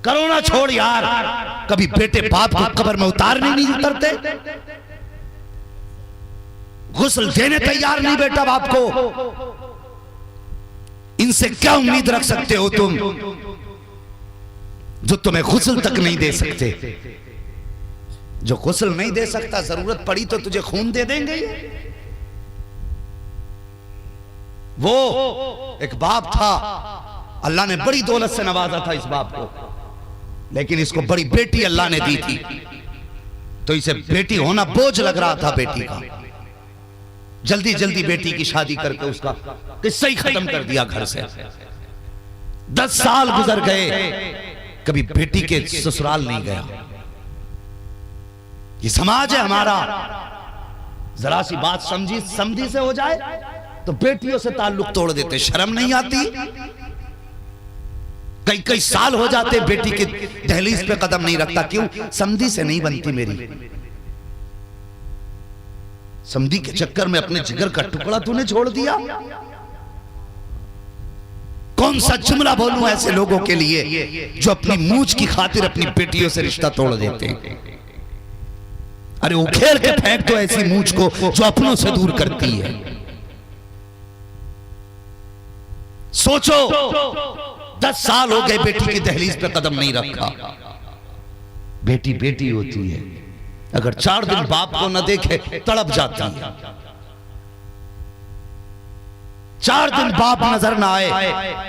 Corona چھوڑ یار، کبھی بیٹے باپ کو قبر میں اتارنے نہیں اترتے، غسل دینے تیار نہیں بیٹا باپ کو، ان سے کیا امید رکھ سکتے ہو تم جو تمہیں غسل تک نہیں دے سکتے؟ جو غسل نہیں دے سکتا، ضرورت پڑی تو تجھے خون دے دیں گے۔ وہ ایک باپ تھا، اللہ نے بڑی دولت سے نوازا تھا اس باپ کو، لیکن اس کو بڑی بیٹی اللہ نے دی تھی، تو اسے بیٹی ہونا بوجھ لگ رہا تھا بیٹی کا، جلدی جلدی بیٹی کی شادی کر کے اس کا قصہ ہی ختم کر دیا گھر سے۔ 10 سال گزر گئے، کبھی بیٹی کے سسرال نہیں گیا۔ یہ سماج ہے ہمارا، ذرا سی بات سمجھی سے ہو جائے تو بیٹیوں سے تعلق توڑ دیتے، شرم نہیں آتی؟ کئی سال ہو جاتے بیٹی کی دہلیز پہ قدم نہیں رکھتا، کیوں؟ سمدھی سے نہیں بنتی میری، سمدھی کے چکر میں اپنے جگر کا ٹکڑا تو نے چھوڑ دیا۔ کون سا جملہ بولوں ایسے لوگوں کے لیے جو اپنی موچ کی خاطر اپنی بیٹیوں سے رشتہ توڑ دیتے ہیں؟ ارے اکھیڑ کے پھینک دو ایسی موچ کو جو اپنوں سے دور کرتی ہے۔ سوچو 10 سال ہو گئے بیٹی کی دہلیز پہ قدم نہیں رکھا۔ بیٹی بیٹی ہوتی ہے، اگر 4 دن باپ کو نہ دیکھے تڑپ جاتی ہے، 4 دن باپ نظر نہ آئے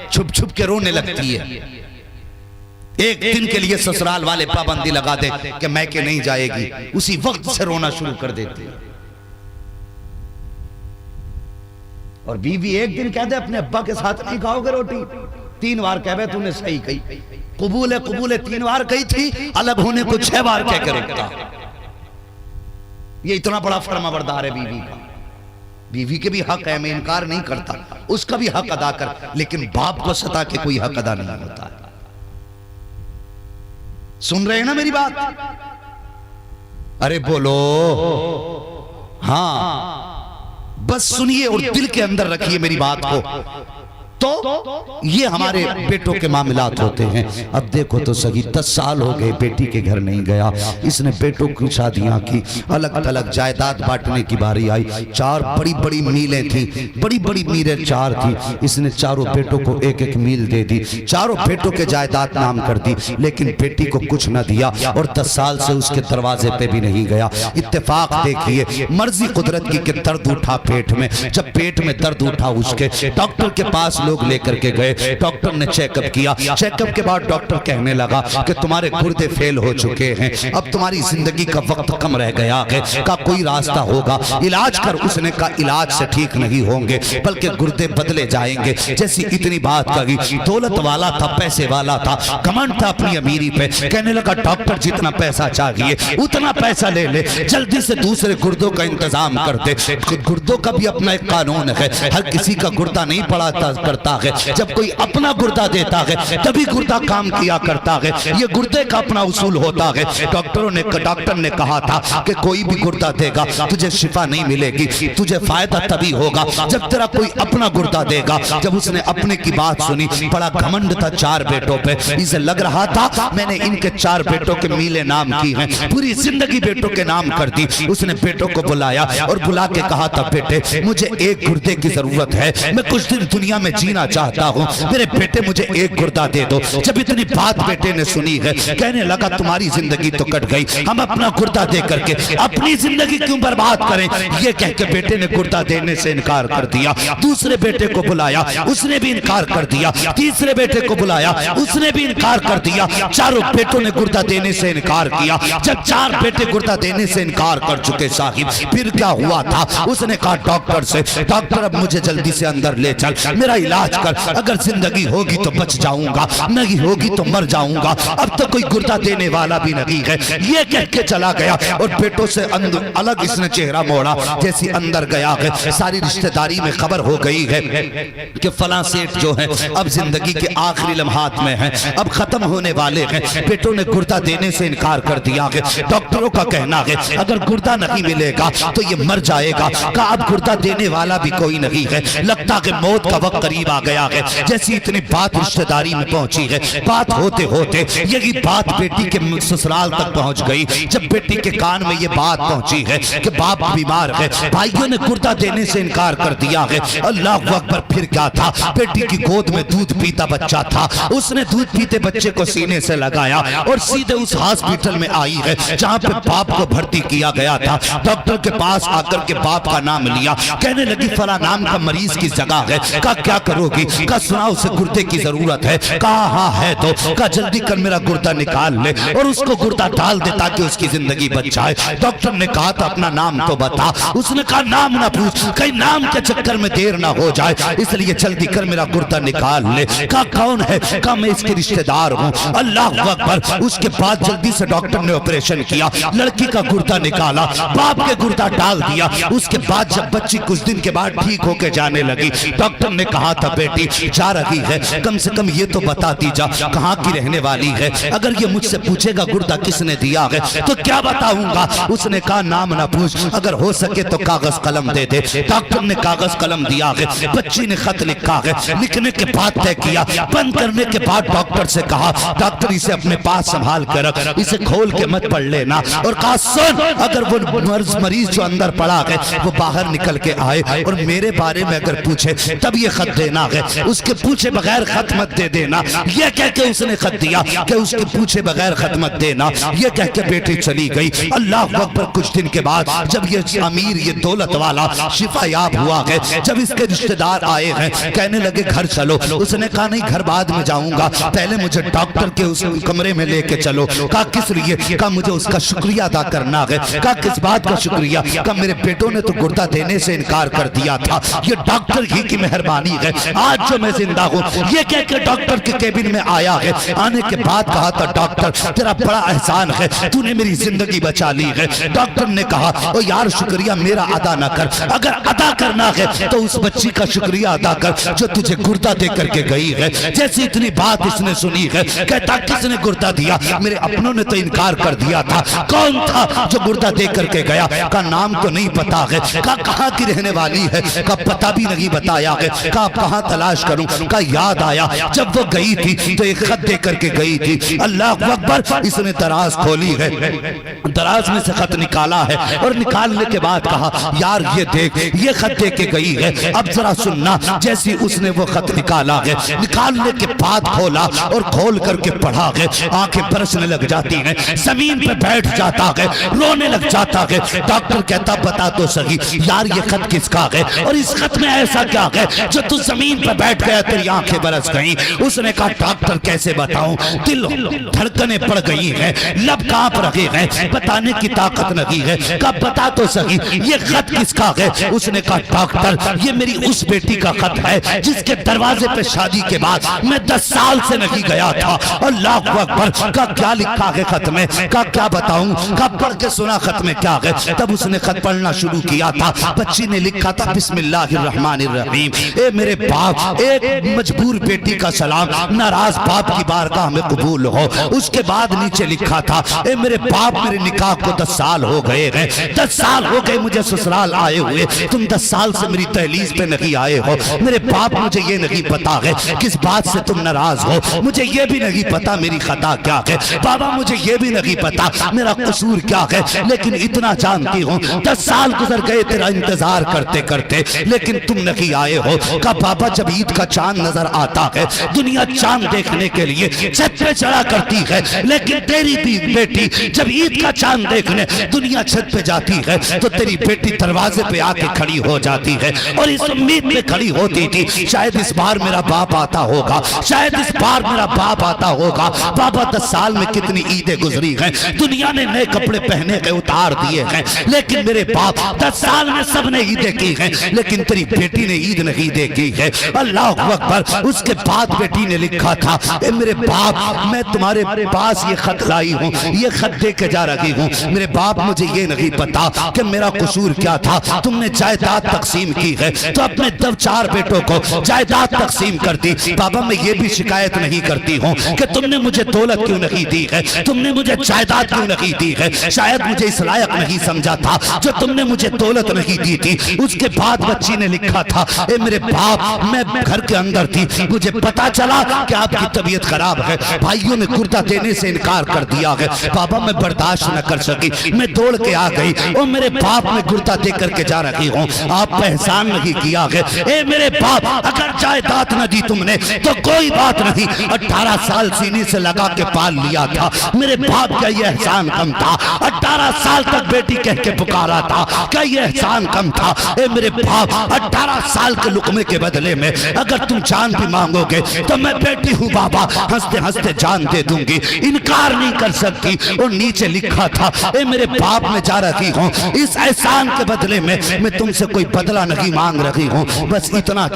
چھپ چھپ کے رونے لگتی ہے۔ ایک دن کے لیے سسرال والے پابندی لگا دے کہ میں کہ نہیں جائے گی، اسی وقت سے رونا شروع کر دیتے۔ اور بیوی ایک دن کہہ دے اپنے ابا کے ساتھ نہیں کھاؤ گے روٹی، 3 بار کہہ بے تو نے صحیح کہی، قبول ہے 3 بار کہی تھی، الگ ہونے کو 6 بار کہہ کر رکھتا۔ یہ اتنا بڑا فرما بردار ہے بیوی کا۔ بیوی کے بھی حق ہے، میں انکار نہیں کرتا، اس کا بھی حق ادا کر، لیکن باپ کو ستا کے کوئی حق ادا نہیں ہوتا ہے۔ سن رہے ہیں نا میری بات؟ ارے بولو ہاں، بس سنیے اور دل کے اندر رکھیے میری بات کو۔ تو یہ ہمارے بیٹوں کے معاملات ہوتے ہیں۔ اب دیکھو تو صحیح، 10 سال ہو گئے بیٹی کے گھر نہیں گیا، اس نے بیٹوں کی شادیاں کی، الگ الگ جائیداد بانٹنے کی باری آئی، 4 بڑی بڑی میلیں تھیں، بڑی بڑی میلیں 4 تھیں، اس نے چاروں بیٹوں کو ایک ایک میل دے دی، چاروں بیٹوں کے جائیداد نام کر دی، لیکن بیٹی کو کچھ نہ دیا، اور 10 سال سے اس کے دروازے پہ بھی نہیں گیا۔ اتفاق دیکھیے، مرضی قدرت کی کہ درد اٹھا پیٹ میں، جب پیٹ میں درد اٹھا اس کے، ڈاکٹر کے پاس لوگ لے کر کے گئے، ڈاکٹر نے چیک اپ کیا، چیک اپ کے بعد ڈاکٹر کہنے لگا کہ تمہارے گردے فیل ہو چکے ہیں، اب تمہاری زندگی کا وقت کم رہ گیا ہے، کا کوئی راستہ ہوگا علاج کر۔ اس نے کہا علاج سے ٹھیک نہیں ہوں گے بلکہ گردے بدلے جائیں گے۔ جیسی اتنی بات کہی، دولت والا تھا، پیسے والا تھا، گھمنڈ تھا اپنی امیری پہ، کہنے لگا ڈاکٹر جتنا پیسہ چاہیے اتنا پیسہ لے لے، جلدی سے دوسرے گردوں کا انتظام کر دے۔ گردوں کا بھی اپنا ایک قانون ہے، ہر کسی کا گردہ نہیں پڑا کرتا ہے، جب کوئی اپنا گردہ دیتا ہے تبھی گردہ کام کیا کرتا ہے، یہ گردے کا اپنا اصول ہوتا ہے۔ ڈاکٹر نے کہا تھا کہ کوئی بھی گردہ دے گا تجھے شفا نہیں ملے گی، تجھے فائدہ تبھی ہوگا جب تیرا کوئی اپنا گردہ دے گا۔ جب اس نے اپنے کی بات سنی، بڑا گھمنڈ تھا 4 بیٹوں پہ، اسے لگ رہا تھا میں نے ان کے 4 بیٹوں کے میلے نام کی ہیں، پوری زندگی بیٹوں کے نام کر دی۔ اس نے بیٹوں کو بلایا اور بلا کے کہا تھا بیٹے مجھے ایک گردے کی ضرورت ہے، میں کچھ دن دنیا میں جینا چاہتا ہوں، میرے بیٹے مجھے ایک گردہ دے دو۔ جب اتنی بات بیٹے نے سنی ہے، کہنے لگا تمہاری زندگی تو کٹ گئی، ہم اپنا گردہ دے کر کے اپنی زندگی کیوں برباد کریں؟ یہ کہہ کے بیٹے نے گردہ دینے سے انکار کر دیا۔ دوسرے بیٹے کو بلایا، اس نے بھی انکار کر دیا، تیسرے بیٹے کو بلایا، اس نے بھی انکار کر دیا، چاروں بیٹوں نے گردہ دینے سے انکار کیا۔ جب 4 بیٹے گردہ دینے سے انکار کر چکے صاحب، پھر کیا ہوا تھا؟ اس نے کہا ڈاکٹر سے، ڈاکٹر اب مجھے جلدی سے اندر لے چل، میرا علاج کر، اگر زندگی ہوگی تو بچ جاؤں گا، نہیں ہوگی تو مر جاؤں گا، اب تو کوئی گردہ دینے والا بھی نہیں ہے۔ یہ کہہ کے چلا گیا اور بیٹوں سے الگ اس نے چہرہ موڑا۔ جیسی اندر گیا ہے، ساری رشتہ داری میں خبر ہو گئی ہے کہ فلاں سیٹ جو ہے اب زندگی کے آخری لمحات میں ہیں، اب ختم ہونے والے ہیں۔ بیٹوں نے گردہ دینے سے انکار کر دیا ہے۔ ڈاکٹروں کا کہنا ہے اگر گردہ نہیں ملے گا تو یہ مر جائے گا، کہ اب گردہ دینے والا بھی کوئی نہیں ہے، لگتا کہ موت کا وقت قریب قریب آ گیا ہے. جیسی اتنی بات رشتہ داری میں پہنچی ہے, بات ہوتے ہوتے یہی بات بیٹی کے سسرال تک پہنچ گئی. جب بیٹی کے کان میں یہ بات پہنچی ہے کہ باپ بیمار ہے, بھائیوں نے گردہ دینے سے انکار کر دیا ہے. اللہ اکبر. پھر کیا تھا, بیٹی کی گود میں دودھ پیتا بچہ تھا. اس نے دودھ پیتے بچے کو سینے سے لگایا اور سیدھے اس ہاسپٹل میں آئی ہے جہاں پہ باپ کو بھرتی کیا گیا تھا. ڈاکٹر کے پاس آ کر کے باپ کا نام لیا, کہنے لگی فلاں نام کا مریض کی جگہ ہے. کہا کیا کرو گی؟ کہا سنا اسے گردے کی ضرورت ہے. کہا ہاں ہے. تو کہا جلدی کر میرا گردہ نکال لے اور اس کو گردہ ڈال دے تاکہ اس کی زندگی بچ جائے. ڈاکٹر نے کہا تھا اپنا نام تو بتا. اس نے کہا نام نہ پوچھ, کہیں نام کے چکر میں دیر نہ ہو جائے, اس لیے جلدی کر میرا گردہ نکال لے. کہا کون ہے؟ کہا میں اس کے رشتہ دار ہوں. اللہ اکبر. اس کے بعد جلدی سے ڈاکٹر نے آپریشن کیا, لڑکی کا گردہ نکالا, باپ کے گردہ ڈال دیا. اس کے بعد جب بچی کچھ دن کے بعد ٹھیک ہو کے جانے لگی, ڈاکٹر نے کہا تھا بیٹی جا رہی ہے, کم سے کم یہ تو بتاتی جا کہاں کی رہنے والی ہے. اگر یہ مجھ سے پوچھے گا گردہ کس نے دیا ہے تو کیا بتاؤں گا؟ اس نے کہا نام نہ پوچھ, اگر ہو سکے تو کاغذ قلم دے دے. ڈاکٹر نے کاغذ قلم دیا ہے, بچی نے خط لکھا ہے. لکھنے کے بعد طے کیا, بند کرنے کے بعد ڈاکٹر سے کہا ڈاکٹر اسے اپنے پاس سنبھال کر رکھ, اسے کھول کے مت پڑھ لینا. اور کہا سن, اگر وہ مریض جو اندر پڑا ہے وہ باہر نکل کے آئے اور میرے بارے میں اگر پوچھے تب یہ خط دینا ہے, اس کے پوچھے بغیر خط مت دے دینا. یہ کہہ کے اس نے خط دیا کہ اس کے پوچھے بغیر خط مت دینا. یہ کہہ کے بیٹی چلی گئی. اللہ اکبر. کچھ دن کے بعد جب یہ امیر, یہ دولت والا شفا یاب ہوا ہے, جب اس کے رشتہ دار آئے ہیں کہنے لگے گھر چلو. اس نے کہا نہیں, گھر بعد میں جاؤں گا, پہلے مجھے ڈاکٹر کے اس کمرے میں لے کے چلو. کہا کس لیے؟ کہا مجھے اس کا شکریہ ادا کرنا ہے. کہا کس بات کا شکریہ؟ کہا میرے بیٹوں نے تو گردہ دینے سے انکار کر دیا تھا, یہ ڈاکٹر ہی کی مہربانی ہے آج جو میں زندہ ہوں. یہ کہہ کے ڈاکٹر کے کیبن میں آیا ہے. آنے کے بعد کہا تھا ڈاکٹر تیرا بڑا احسان ہے, تو نے میری زندگی بچا لی ہے. ڈاکٹر نے کہا او یار شکریہ میرا ادا نہ کر, اگر ادا کرنا ہے تو اس بچی کا شکریہ ادا کر جو تجھے گردہ دے کر کے گئی ہے. جیسی اتنی بات اس نے سنی ہے, کہتا کس نے گردہ دیا؟ میرے اپنوں نے تو انکار کر دیا تھا. کون تھا جو گردہ دے کر کے گیا؟ کہا نام تو نہیں پتا ہے. کہا کہاں کی رہنے والی ہے؟ کہا پتہ بھی نہیں بتایا ہے. کہا کہاں تلاش کروں؟ کہا یاد آیا جب وہ گئی تھی تو ایک خط دے کر کے گئی تھی. اللہ اکبر. اس نے دراز کھولی ہے, دراز میں سے خط نکالا ہے اور نکالنے کے بعد کہا یار یہ دیکھ, یہ خط دے کے گئی ہے. اب ذرا سننا. جیسی اس نے وہ خط نکالا ہے, نکالنے کے بعد کھولا اور کھول کر کے پڑھا ہے, آنکھیں برسنے لگ جاتی ہیں, زمین پہ بیٹھ جاتا ہے, رونے لگ جاتا ہے. ڈاکٹر کہتا بتا تو صحیح یار یہ خط کس کا ہے اور اس خط میں ایسا کیا ہے جو تو زمین پہ بیٹھ گیا تیری آنکھیں برس گئیں؟ اس نے کہا ڈاکٹر کیسے بتاؤں, دل دھڑکنیں پڑ گئی ہیں, لب کانپ رہے ہیں, بتانے کی طاقت نہیں ہے. کہا بتا تو صحیح یہ خط کس کا ہے؟ اس نے کہا ڈاکٹر یہ میری اس بیٹی کا خط ہے جس کے دروازے پہ شادی کے بعد میں 10 سال سے نہیں گیا تھا. اللہ اکبر. کہا کیا لکھا ہے خط میں؟ کہا کیا بتاؤں؟ کہا پڑھ کے سنا خط میں کیا ہے. تب اس نے خط پڑھنا شروع کیا تھا. بچی نے لکھا تھا بسم اللہ الرحمن الرحیم, اے میرے باپ, ایک مجبور بیٹی کا سلام ناراض باپ کی بارگاہ میں قبول ہو. اس کے بعد نیچے لکھا تھا اے میرے باپ میرے نکاح کو 10 سال ہو گئے ہیں, 10 سال ہو گئے مجھے سسرال آئے ہوئے, تم 10 سال سے میری دہلیز پہ نہیں آئے ہو. میرے باپ مجھے یہ نہیں پتا ہے کس بات سے تم ناراض ہو, مجھے یہ بھی نہیں پتا میری خطا کیا ہے. بابا مجھے یہ بھی نہیں پتا میرا قصور کیا ہے, لیکن اتنا جانتی ہوں 10 سال گزر گئے تیرا انتظار کرتے کرتے لیکن تم نہیں آئے ہو. کہا بابا جب عید کا چاند نظر آتا ہے دنیا چاند دیکھنے کے لیے چھت پہ چڑھا کرتی ہے, لیکن تیری بیٹی جب عید کا چاند دیکھنے دنیا چھت پہ جاتی ہے تو تیری بیٹی دروازے پہ آ کے کھڑی ہو جاتی ہے اور اس امید پہ کھڑی ہوتی تھی شاید اس بار میرا باپ آتا ہوگا, شاید اس بار میرا باپ آتا ہوگا. بابا 10 سال میں کتنی عیدیں گزری ہیں, دنیا نے نئے کپڑے پہنے کے اتار دیے ہیں, لیکن میرے باپ 10 سال میں سب نے عیدیں کی ہیں لیکن تیری بیٹی نے عید نہیں دیکھی ہے. اللہ اکبر. اس کے بعد بیٹی نے لکھا تھا اے میرے باپ میں تمہارے پاس یہ خط لائی ہوں, یہ خط دے کے جا رہی ہوں. میرے باپ مجھے یہ نہیں پتا کہ میرا قصور کیا تھا, تم نے جائیداد تقسیم کی ہے تو اپنے 4 بیٹوں کو جائیداد تقسیم کر دی. بابا میں یہ بھی شکایت نہیں کرتی ہوں کہ تم نے مجھے دولت کیوں نہیں دی ہے, تم نے مجھے جائیداد کیوں نہیں دی ہے, شاید مجھے اس لائق نہیں سمجھا تھا جو تم نے مجھے دولت نہیں دی تھی. اس کے بعد بچی نے لکھا تھا اے میرے باپ میں گھر کے اندر تھی، مجھے پتا چلا کہ آپ کی طبیعت خراب ہے، بھائیوں نے کردہ دینے سے انکار کر دیا ہے، بابا میں برداشت نہ کر سکی، میں دوڑ کے آ گئی، او میرے باپ میں کردہ دے کر کے جا رہی ہوں، آپ پہ احسان نہیں کیا ہے، اے میرے باپ اگر جائیداد نہ دی تم نے تو کوئی بات نہیں، 18 سال سینے سے لگا کے پال لیا تھا، میرے باپ کا یہ احسان کم تھا، 18 سال تک بیٹی کہہ کے پکارا تھا، کیا یہ احسان کم تھا؟ اے میرے باپ 18 سال کے لقمے کے بدلے میں اگر تم جان بھی مانگو گے تو میں بیٹی ہوں بابا، ہنستے ہنستے جان دے دوں گی، انکار نہیں کر سکتی، اور نیچے لکھا تھا اے میرے باپ میں جا رہی ہوں، اس احسان کے بدلے میں تم سے کوئی بدلہ نہیں مانگ رہی ہوں، بس اتنا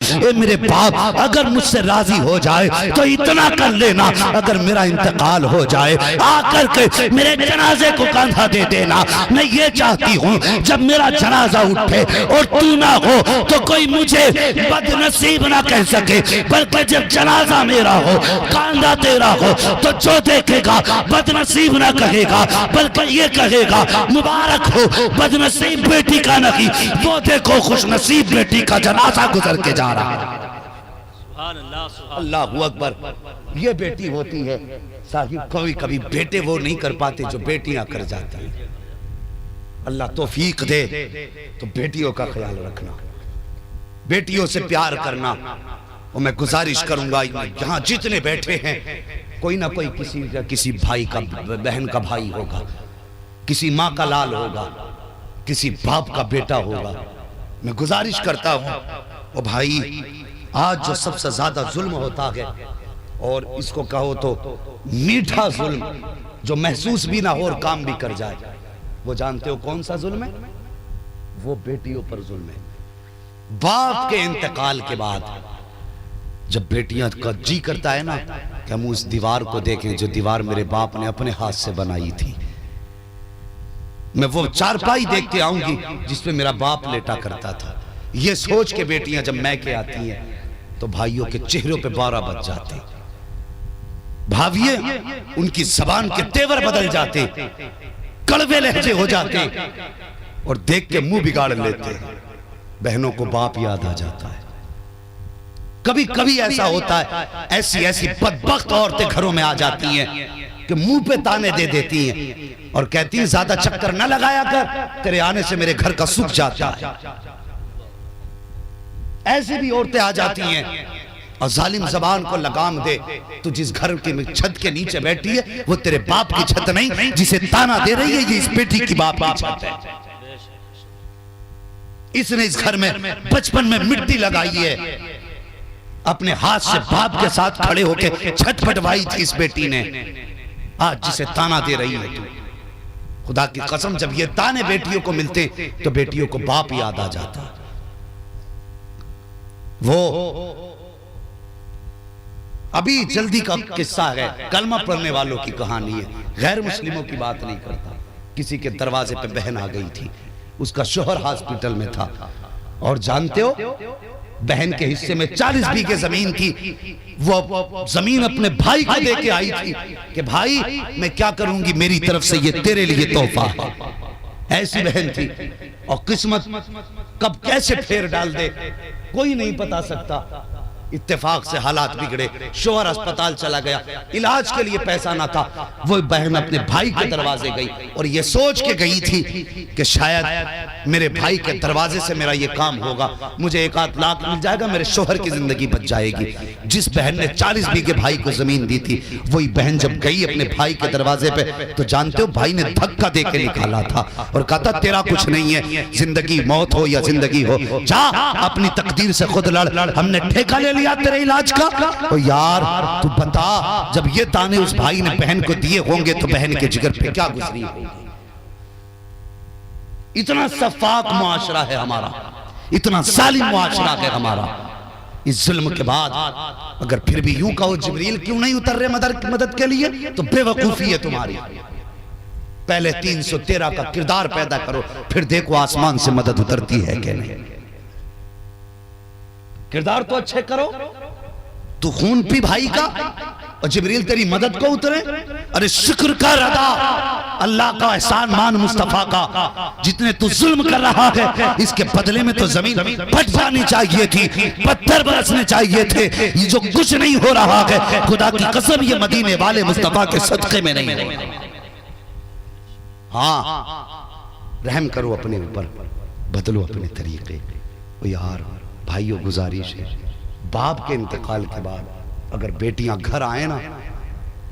اے میرے باپ اگر مجھ سے راضی ہو جائے تو اتنا کر لینا، اگر میرا انتقال ہو جائے آ کر کے میرے جنازے کو کاندھا دے دینا، میں یہ چاہتی ہوں جب میرا جنازہ اٹھے اور تو نہ ہو تو کوئی مجھے بد نصیب نہ کہہ سکے، بلکہ جب جنازہ میرا ہو کاندھا تیرا ہو تو جو دیکھے گا بد نصیب نہ کہے گا، بلکہ یہ کہے گا مبارک ہو، بد نصیب بیٹی کا نہیں، وہ دیکھو خوش نصیب بیٹی کا جنازہ گزر کے جا رہا۔ اللہ اکبر، یہ بیٹی ہوتی ہے صاحب، کبھی کبھی بیٹے وہ نہیں کر پاتے جو بیٹیاں کر جاتی ہیں، اللہ توفیق دے تو بیٹیوں کا خیال رکھنا، بیٹیوں سے پیار کرنا، اور میں گزارش کروں گا یہاں جتنے بیٹھے ہیں کوئی نہ کوئی کسی بھائی کا بہن کا بھائی ہوگا، کسی ماں کا لال ہوگا، کسی باپ کا بیٹا ہوگا، میں گزارش کرتا ہوں او بھائی آج جو سب سے زیادہ ظلم ہوتا ہے اور اس کو کہو تو میٹھا ظلم جو محسوس بھی نہ ہو اور کام بھی کر جائے، وہ جانتے ہو کون سا ظلم ہے؟ وہ بیٹیوں پر ظلم ہے۔ باپ کے انتقال کے بعد جب بیٹیاں کا جی کرتا ہے نا کہ ہم اس دیوار کو دیکھیں جو دیوار میرے باپ نے اپنے ہاتھ سے بنائی تھی، میں وہ چارپائی دیکھ کے آؤں گی جس پہ میرا باپ لیٹا کرتا تھا، یہ سوچ کے بیٹیاں جب میں کے آتی ہیں تو بھائیوں کے چہروں پہ 12 بج جاتے، بھاویے ان کی زبان کے تیور بدل جاتے، کڑوے لہجے ہو جاتے، اور دیکھ کے منہ بگاڑ لیتے، بہنوں کو باپ یاد آ جاتا ہے۔ کبھی کبھی ایسا ہوتا ہے، ایسی بدبخت عورتیں گھروں میں آ جاتی ہیں کہ منہ پہ تانے دے دیتی ہیں اور کہتی ہیں زیادہ چکر نہ لگایا کر، تیرے آنے سے میرے گھر کا سکھ جاتا ہے۔ ایسی بھی عورتیں آ جاتی ہیں اور ظالم زبان کو لگام دے، تو جس گھر کی چھت کے نیچے بیٹھی ہے وہ تیرے باپ کی چھت نہیں، جسے تانا دے رہی ہے یہ اس بیٹی کی باپ کی چھت ہے، اس نے اس گھر میں بچپن میں مٹی لگائی ہے، اپنے ہاتھ سے باپ کے ساتھ کھڑے ہو کے چھت پٹوائی تھی اس بیٹی نے، آج جسے تانا دے رہی ہے تو خدا کی قسم جب یہ تانے بیٹیوں کو ملتے تو بیٹیوں کو باپ یاد آ جاتا۔ وہ ابھی جلدی کا قصہ ہے، کلمہ پڑھنے والوں کی کہانی ہے، غیر مسلموں کی بات نہیں کرتا۔ کسی کے دروازے پہ بہن آ گئی تھی، اس کا شوہر ہاسپٹل میں تھا، اور جانتے ہو بہن کے حصے میں 40 بیگھے زمین کی، وہ زمین اپنے بھائی کو دے کے آئی تھی کہ بھائی میں کیا کروں گی، میری طرف سے یہ تیرے لیے تحفہ ہے۔ ایسی بہن تھی، اور قسمت کب کیسے پھیر ڈال دے کوئی نہیں بتا سکتا۔ اتفاق سے حالات بگڑے، شوہر اسپتال چلا گیا، علاج کے لیے پیسہ نہ تھا، وہ بہن اپنے بھائی کے دروازے گئی اور یہ سوچ کے گئی تھی کہ شاید میرے بھائی کے دروازے سے میرا یہ کام ہوگا، مجھے 1-8 لاکھ مل جائے گا، میرے شوہر کی زندگی بچ جائے گی۔ جس بہن نے 40 بیگھے بھائی کو زمین دی تھی، وہی بہن جب گئی اپنے بھائی کے دروازے پہ تو جانتے ہو بھائی نے دھکا دے کے نکالا تھا اور کہا تھا تیرا کچھ نہیں ہے، زندگی موت ہو یا زندگی ہو، جا اپنی تقدیر سے خود لڑ، ہم نے ٹھیکہ لے لیا تیرے علاج کا۔ اور یار تو بتا جب یہ تانے اس بھائی نے بہن کو دیے ہوں گے تو بہن کے جگر پہ کیا گزری ہوگی۔ اتنا صفاق معاشرہ ہے ہمارا، اتنا ظالم معاشرہ ہے ہمارا۔ اس ظلم کے بعد اگر پھر بھی یوں کہو جبریل کیوں نہیں اتر رہے مدد کے لیے تو بے وقوفی ہے تمہاری۔ پہلے 313 کا کردار پیدا کرو، پھر دیکھو آسمان سے مدد اترتی ہے کہ نہیں۔ کردار تو اچھے کرو، تو خون پی بھائی کا اور جبریل تیری مدد کو اترے۔ ارے شکر کر ادا اللہ کا احسان مان مصطفیٰ کا، جتنے تو ظلم کر رہا ہے اس کے بدلے میں تو زمین پھٹ جانی چاہیے تھی، پتھر برسنے چاہیے تھے، یہ جو کچھ نہیں ہو رہا ہے خدا کی قسم یہ مدینے والے مصطفیٰ کے صدقے میں نہیں ہے۔ ہاں رحم کرو اپنے اوپر، بدلو اپنے طریقے۔ یار بھائیو گزارش ہے، باپ کے انتقال کے بعد اگر بیٹیاں گھر آئیں نا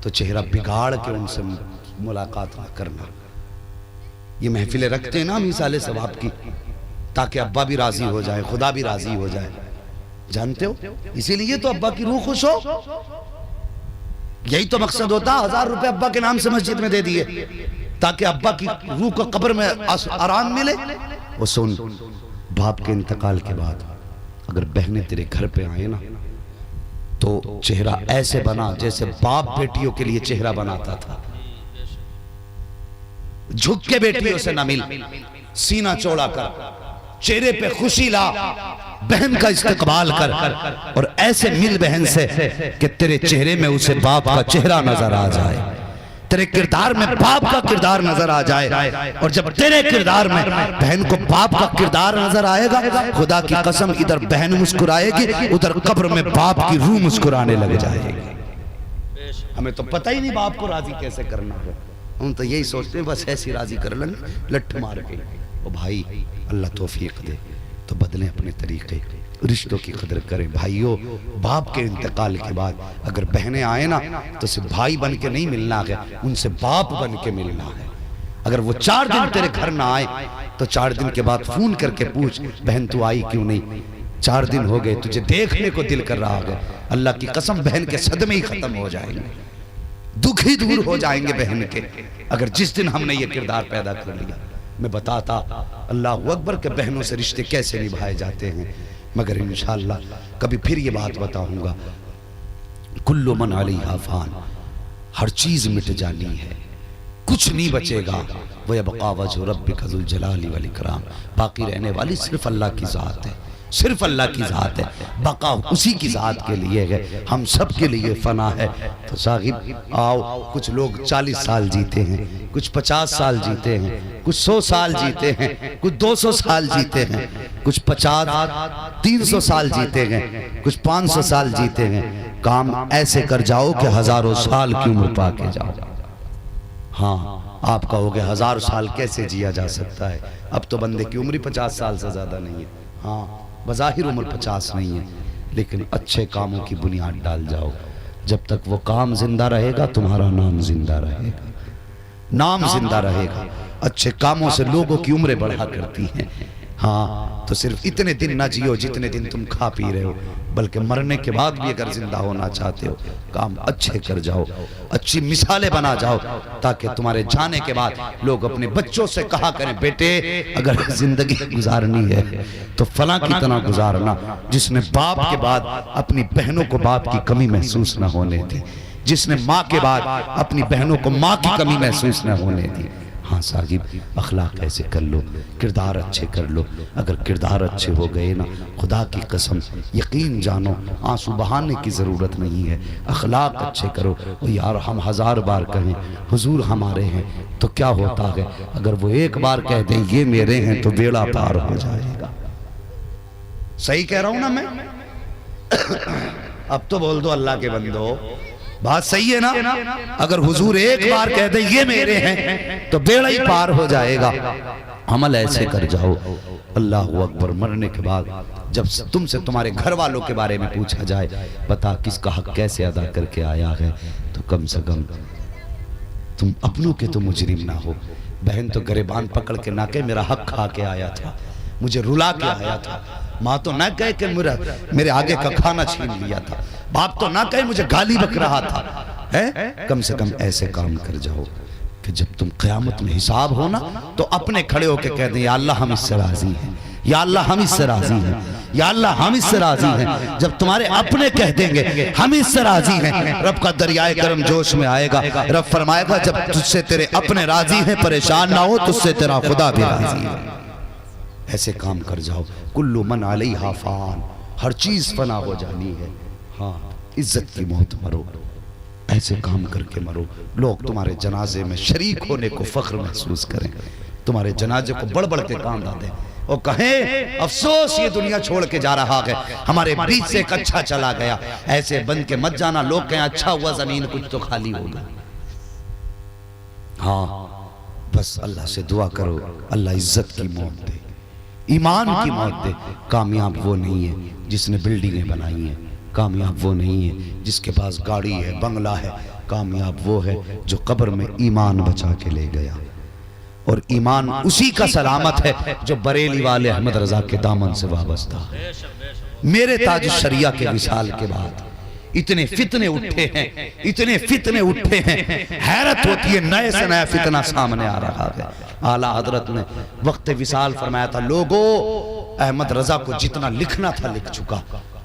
تو چہرہ بگاڑ کے ان سے ملاقات نہ کرنا۔ یہ محفلیں رکھتے ہیں نا ہم ایصال ثواب کی تاکہ ابا بھی راضی ہو جائے، خدا بھی راضی ہو جائے، جانتے ہو؟ اسی لیے تو ابا کی روح خوش ہو، یہی تو مقصد ہوتا۔ 1000 روپے ابا کے نام سے مسجد میں دے دیے تاکہ ابا کی روح کو قبر میں آرام ملے۔ وہ سن، باپ کے انتقال کے بعد اگر بہنیں تیرے گھر پہ آئیں نا تو چہرہ ایسے بنا جیسے باپ بیٹیوں کے لیے چہرہ بناتا تھا، جھک کے بیٹیوں سے نہ مل، سینہ چوڑا کر، چہرے پہ خوشی لا، بہن کا استقبال کر، اور ایسے مل بہن سے کہ تیرے چہرے میں اسے باپ کا چہرہ نظر آ جائے، تیرے کردار میں باپ کا کردار نظر آ جائے۔ اور جب تیرے کردار میں بہن کو باپ کا کردار نظر آئے گا، خدا کی قسم ادھر بہن مسکرائے گی، ادھر قبر میں باپ کی روح مسکرانے لگ جائے گی۔ ہمیں تو پتہ ہی نہیں باپ کو راضی کیسے کرنا ہے، ہم تو یہی سوچتے ہیں بس ایسی راضی کر لیں لٹھ مار کے۔ او بھائی اللہ توفیق دے تو بدلیں اپنے طریقے، رشتوں کی قدر کریں۔ بھائیو باپ کے انتقال کے بعد اگر بہنیں آئیں نا تو صرف بھائی بن کے نہیں ملنا ہے، ان سے باپ بن کے ملنا ہے۔ اگر وہ 4 دن تیرے گھر نہ آئے تو 4 دن کے بعد فون کر کے پوچھ بہن تو آئی کیوں نہیں، 4 دن ہو گئے تجھے دیکھنے کو دل کر رہا ہے۔ اللہ کی قسم بہن کے صدمے ہی ختم ہو جائیں گے، دکھ ہی دور ہو جائیں گے بہن کے، اگر جس دن ہم نے یہ کردار پیدا کر لیا۔ میں بتاتا اللہ اکبر کہ بہنوں سے رشتے کیسے نبھائے جاتے ہیں، مگر انشاءاللہ کبھی پھر یہ بات بتاؤں گا۔ کل من علیہا فان، ہر چیز مٹ جانی ہے، کچھ نہیں بچے گا۔ وَيَبْقَى وَجْهُ رَبِّكَ ذُو الْجَلَالِ وَالْإِكْرَامِ، باقی رہنے والی صرف اللہ کی ذات ہے، صرف اللہ کی ذات ہے، بقا اسی کی ذات کے لیے ہے، ہم سب کے لیے فنا ہے۔ تو صاحب آؤ، کچھ لوگ 40 سال جیتے ہیں، کچھ 50 سال جیتے ہیں، کچھ 100 سال جیتے ہیں، کچھ 200 سال جیتے ہیں، کچھ 300 سال جیتے ہیں، کچھ 500 سال جیتے ہیں۔ کام ایسے کر جاؤ کہ ہزاروں سال کی عمر پا کے جاؤ۔ ہاں آپ کہو گے 1000 سال کیسے جیا جا سکتا ہے، اب تو بندے کی عمر 50 سال سے زیادہ نہیں ہے۔ ہاں بظاہر عمر 50 نہیں ہے، لیکن اچھے کاموں کی بنیاد ڈال جاؤ، جب تک وہ کام زندہ رہے گا تمہارا نام زندہ رہے گا، نام زندہ رہے گا۔ اچھے کاموں سے لوگوں کی عمریں بڑھا کرتی ہیں۔ ہاں تو صرف اتنے دن نہ جیو جتنے دن تم کھا پی رہے ہو، بلکہ مرنے کے بعد بھی اگر زندہ ہونا چاہتے ہو کام اچھے کر جاؤ، اچھی مثالیں بنا جاؤ، تاکہ تمہارے جانے کے بعد لوگ اپنے بچوں سے کہا کریں بیٹے اگر زندگی گزارنی ہے تو فلاں کی طرح گزارنا، جس نے باپ کے بعد اپنی بہنوں کو باپ کی کمی محسوس نہ ہونے دی، جس نے ماں کے بعد اپنی بہنوں کو ماں کی کمی محسوس نہ ہونے دی۔ ہاں صاحب اخلاق ایسے کر لو، کردار اچھے کر لو، اگر کردار اچھے ہو گئے نا خدا کی قسم یقین جانو آنسو بہانے کی ضرورت نہیں ہے، اخلاق اچھے کرو۔ یار ہم 1000 بار کہیں حضور ہمارے ہیں تو کیا ہوتا ہے، اگر وہ ایک بار کہہ دیں یہ میرے ہیں تو بیڑا پار ہو جائے گا۔ صحیح کہہ رہا ہوں نا میں؟ اب تو بول دو اللہ کے بندو، بات صحیح ہے نا؟ اگر حضور ایک بار کہہ دیں یہ میرے ہیں تو بیڑا ہی پار ہو جائے گا۔ عمل ایسے کر جاؤ۔ اللہ اکبر، مرنے کے بعد جب تم سے تمہارے گھر والوں کے بارے میں پوچھا جائے بتا کس کا حق کیسے ادا کر کے آیا ہے، تو کم سے کم تم اپنوں کے تو مجرم نہ ہو۔ بہن تو گریبان پکڑ کے نہ کہ میرا حق کھا کے آیا تھا، مجھے رلا کے آیا تھا، ماں تو نہ کہے کہ میرے آگے کا کھانا چھین لیا تھا، باپ تو نہ کہے مجھے گالی بک رہا تھا۔ کم سے کم ایسے کام کر جاؤ کہ جب تم قیامت میں حساب ہونا تو اپنے کھڑے ہو کے کہہ دیں یا اللہ ہم اس سے راضی ہیں، یا اللہ ہم اس سے راضی ہیں، یا اللہ ہم اس سے راضی ہیں۔ جب تمہارے اپنے کہہ دیں گے ہم اس سے راضی ہیں، رب کا دریائے کرم جوش میں آئے گا، رب فرمائے گا جب تجھ سے تیرے اپنے راضی ہیں پریشان نہ ہو، تجھ سے تیرا خدا بھی راضی ہے۔ ایسے کام کر جاؤ۔ کل من علیہا فان، ہر چیز فنا ہو جانی ہے۔ ہاں عزت کی موت مرو، ایسے کام کر کے مرو، لوگ تمہارے جنازے میں شریک ہونے کو فخر محسوس کریں، تمہارے جنازے کو بڑھ بڑھ کے کاندھا دیں اور کہیں افسوس یہ دنیا چھوڑ کے جا رہا ہے، ہمارے بیچ سے ایک اچھا چلا گیا۔ ایسے بن کے مت جانا، لوگ کہیں اچھا ہوا زمین کچھ تو خالی ہوگا۔ ہاں بس اللہ سے دعا کرو اللہ عزت کی موت دے، ایمان کی موت دے۔ کامیاب وہ نہیں ہے جس نے بلڈنگیں بنائی ہیں، کامیاب وہ نہیں ہے جس کے پاس گاڑی ہے، بنگلہ ہے، کامیاب وہ ہے جو قبر میں ایمان بچا کے لے گیا۔ اور ایمان اسی کا سلامت ہے جو بریلی والے احمد رضا کے دامن سے وابستہ ہے۔ میرے تاج الشریعہ کے وصال کے بعد اتنے فتنے اٹھے ہیں، اتنے فتنے اٹھے ہیں، حیرت ہوتی ہے، نئے سے نیا فتنہ سامنے آ رہا ہے۔ اعلیٰ حضرت نے وقت وصال فرمایا تھا، لوگو احمد رضا کو جتنا لکھنا تھا لکھ چکا،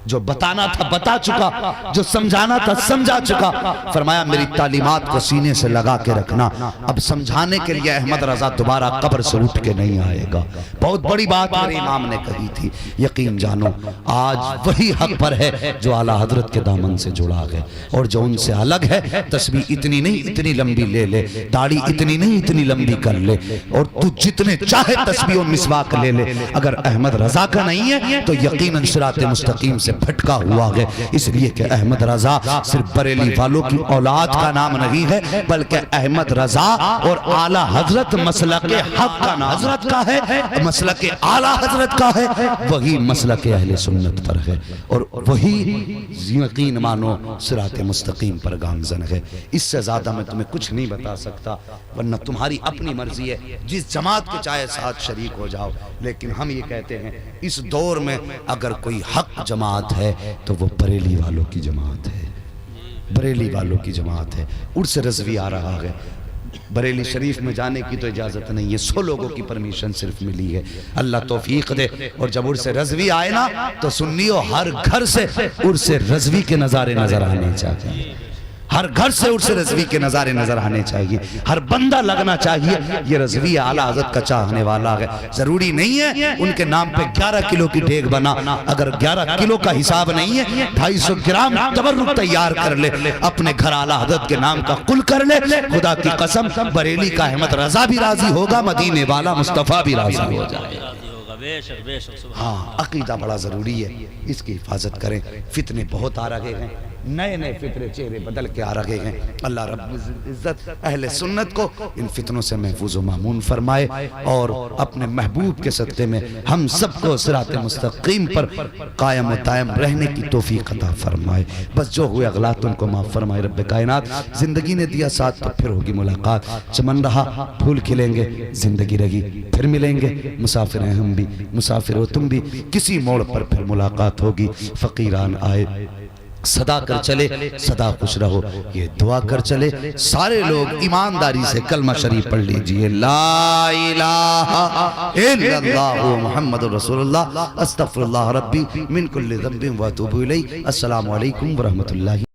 جو بتانا تھا بتا چکا، جو سمجھانا تھا سمجھا چکا۔ فرمایا میری تعلیمات کو سینے سے لگا کے رکھنا، اب سمجھانے کے لیے احمد رضا دوبارہ قبر سے اٹھ کے نہیں آئے گا۔ بہت بڑی بات میرے امام نے کہی تھی، یقین جانو آج وہی حق پر ہے جو اعلیٰ حضرت کے دامن سے جڑا گئے، اور جو ان سے الگ ہے تسبیح اتنی نہیں اتنی لمبی لے لے، داڑھی اتنی نہیں اتنی لمبی کر لے، اور تو جتنے چاہے تسبیح و مسواک لے لے، اگر احمد رضا کا نہیں ہے تو یقیناً صراط مستقیم سے بھٹکا ہوا ہے۔ اس لیے کہ احمد رضا صرف بریلی والوں کی اولاد کا نام نہیں ہے، بلکہ احمد رضا اور اعلیٰ حضرت مسلک حق کا نام حضرت کا ہے، مسلک اعلیٰ حضرت کا ہے، وہی مسلک اہل سنت پر ہے، اور وہی یقین مانو صراط مستقیم پر گامزن ہے۔ اس سے زیادہ میں تمہیں کچھ نہیں بتا سکتا، ورنہ تمہاری اپنی مرضی ہے، جس جماعت کے چاہے ساتھ شریک ہو جاؤ، لیکن ہم یہ کہتے ہیں اس دور میں اگر کوئی حق جماعت ہے تو وہ بریلی والوں کی جماعت ہے، بریلی والوں کی جماعت ہے۔ عرس رضوی آ رہا ہے، بریلی شریف میں جانے کی تو اجازت نہیں ہے، 100 لوگوں کی پرمیشن صرف ملی ہے، اللہ توفیق دے۔ اور جب عرس رضوی آئے نا تو سنیو ہر گھر سے عرس رضوی کے نظارے نظر آنے چاہیے، ہر گھر سے عرس رضوی کے نظارے نظر آنے چاہیے، ہر بندہ لگنا چاہیے یہ رضوی اعلیٰ حضرت کا چاہنے والا ہے۔ ضروری نہیں ہے ان کے نام پہ 11 کلو کی ڈیگ بنا، اگر 11 کلو کا حساب نہیں ہے 250 گرام تبرک تیار کر لے، اپنے گھر اعلیٰ حضرت کے نام کا قل کر لے، خدا کی قسم بریلی کا احمد رضا بھی راضی ہوگا، مدینے والا مصطفیٰ بھی راضی ہو جائے گا۔ ہاں عقیدہ بڑا ضروری ہے، اس کی حفاظت کریں۔ فتنے بہت آ رہے ہیں، نئے نئے فطرے چہرے بدل کے آ رہے ہیں، اللہ رب العزت اہل سنت کو ان فتنوں سے محفوظ و مامون فرمائے، اور اپنے محبوب کے صدقے میں ہم سب کو صراط مستقیم پر قائم و دائم رہنے کی توفیق عطا فرمائے۔ بس جو ہوئے اغلاط ان کو معاف فرمائے رب کائنات۔ زندگی نے دیا ساتھ تو پھر ہوگی ملاقات، چمن رہا پھول کھلیں گے، زندگی رہی پھر ملیں گے، مسافر ہیں ہم بھی مسافر ہو تم بھی، کسی موڑ پر پھر ملاقات ہوگی۔ فقیران آئے صدا کر چلے، صدا خوش رہو، یہ دعا کر چلے۔ سارے لوگ ایمانداری سے کلمہ شریف پڑھ لیجئے، لا الہ الا اللہ محمد رسول اللہ، استغفر اللہ ربی من کل ذنب و اتوب الیہ۔ السلام علیکم ورحمۃ اللہ۔